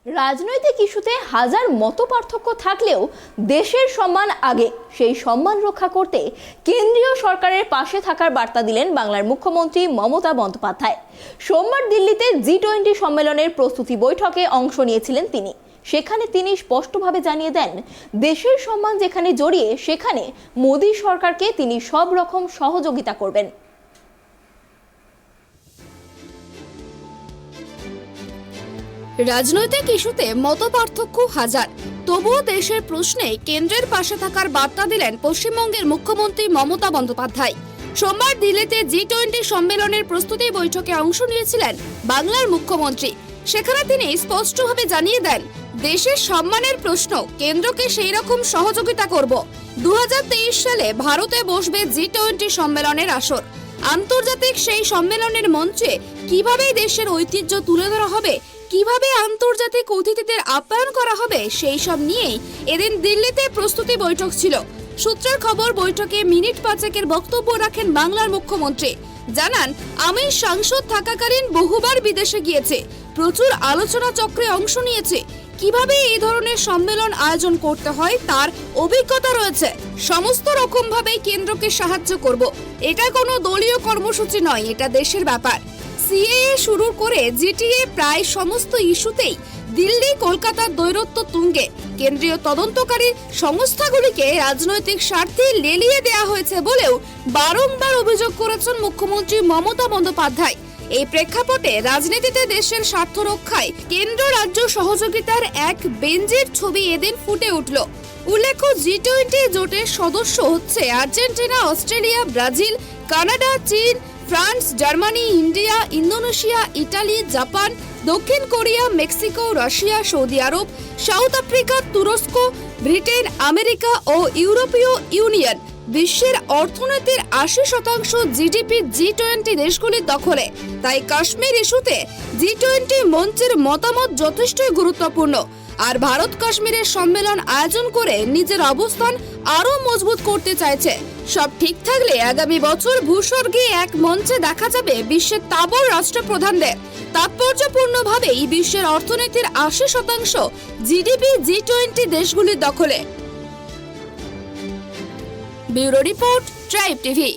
রাজনৈতিক ইস্যুতে হাজার মতপার্থক্য থাকলেও দেশের সম্মান আগে, সেই সম্মান রক্ষা করতে কেন্দ্রীয় সরকারের পাশে থাকার বার্তা দিলেন বাংলার মুখ্যমন্ত্রী মমতা বন্দ্যোপাধ্যায়। সোমবার দিল্লিতে G20 সম্মেলনের প্রস্তুতি বৈঠকে অংশ নিয়েছিলেন তিনি। সেখানে তিনি স্পষ্টভাবে জানিয়ে দেন, দেশের সম্মান যেখানে জড়িয়ে সেখানে মোদী সরকারকে তিনি সব রকম সহযোগিতা করবেন। রাজনৈতিক ইস্যুতে মতপার্থক্য হাজার, তবুও দেশের প্রশ্নে কেন্দ্রের পাশে থাকার বার্তা দিলেন পশ্চিমবঙ্গের মুখ্যমন্ত্রী মমতা বন্দ্যোপাধ্যায়। সোমবার দিল্লিতে G20 সম্মেলনের প্রস্তুতি বৈঠকে অংশ নিয়েছিলেন বাংলার মুখ্যমন্ত্রী। সেখানে তিনি স্পষ্টভাবে জানিয়ে দেন, দেশের সম্মানের প্রশ্ন কেন্দ্রকে সেই রকম সহযোগিতা করব। 2023 সালে ভারতে বসবে G20 সম্মেলনের আসর। আন্তর্জাতিক সেই সম্মেলনের মঞ্চে কিভাবে দেশের ঐতিহ্য তুলে ধরা হবে, কিভাবে আন্তর্জাতিক অতিথিদের আপ্যায়ন করা হবে, সেই সব নিয়েই এদিন দিল্লিতে প্রস্তুতি বৈঠক ছিল। সূত্রের খবর, বৈঠকে মিনিট পাঁচেকের বক্তব্য রাখেন বাংলার মুখ্যমন্ত্রী। জানান, আমি সাংসদ থাকাকালীন বহুবার বিদেশে গিয়েছে, প্রচুর আলোচনা চক্রে অংশ নিয়েছে। কিভাবে এই ধরনের সম্মেলন আয়োজন করতে হয় তার অভিজ্ঞতা রয়েছে। সমস্ত রকম ভাবে কেন্দ্রকে সাহায্য করব। এটা কোনো দলীয় কর্মসূচি নয়, এটা দেশের ব্যাপার। সিএএ শুরু করে জিটিএ প্রায় সমস্ত ইস্যুতেই দিল্লি কলকাতার দ্বৈরথ্য তুঙ্গে। কেন্দ্রীয় তদন্তকারী সংস্থাগুলিকে রাজনৈতিক স্বার্থে লেলিয়ে দেওয়া হয়েছে বলেও বারংবার অভিযোগ করেছেন মুখ্যমন্ত্রী মমতা বন্দ্যোপাধ্যায়। এই প্রেক্ষাপটে রাজনীতিতে দেশের স্বার্থ রক্ষায় কেন্দ্র রাজ্য সহযোগিতার এক বেঞ্জের ছবি এদিন ফুটে উঠল। উল্লেখ্য, G20 জোটের সদস্য হচ্ছে আর্জেন্টিনা, অস্ট্রেলিয়া, ব্রাজিল, কানাডা, চীন, France, Germany, India, Indonesia, Italy, Japan, দক্ষিণ কোরিয়া, মেক্সিকো, রাশিয়া, সৌদি আরব, সাউথ আফ্রিকা, তুরস্ক, ব্রিটেন, আমেরিকা ও ইউরোপীয় ইউনিয়ন। বিশ্বের অর্থনীতির 80% জিডিপি G20 দেশগুলির দখলে। তাই কাশ্মীর ইস্যুতে G20 মঞ্চের মতামত যথেষ্টই গুরুত্বপূর্ণ। আর ভারত কাশ্মীরের সম্মেলন আয়োজন করে নিজের অবস্থান আরো মজবুত করতে চাইছে। সব ঠিক থাকলে আগামী বছর ভূস্বর্গে এক মঞ্চে দেখা যাবে বিশ্বের তাবড় রাষ্ট্রপ্রধানদের। তাৎপর্যপূর্ণভাবেই বিশ্বের অর্থনীতির 80% জিডিপি G20 দেশগুলির দখলে। Bureau report, tribe TV.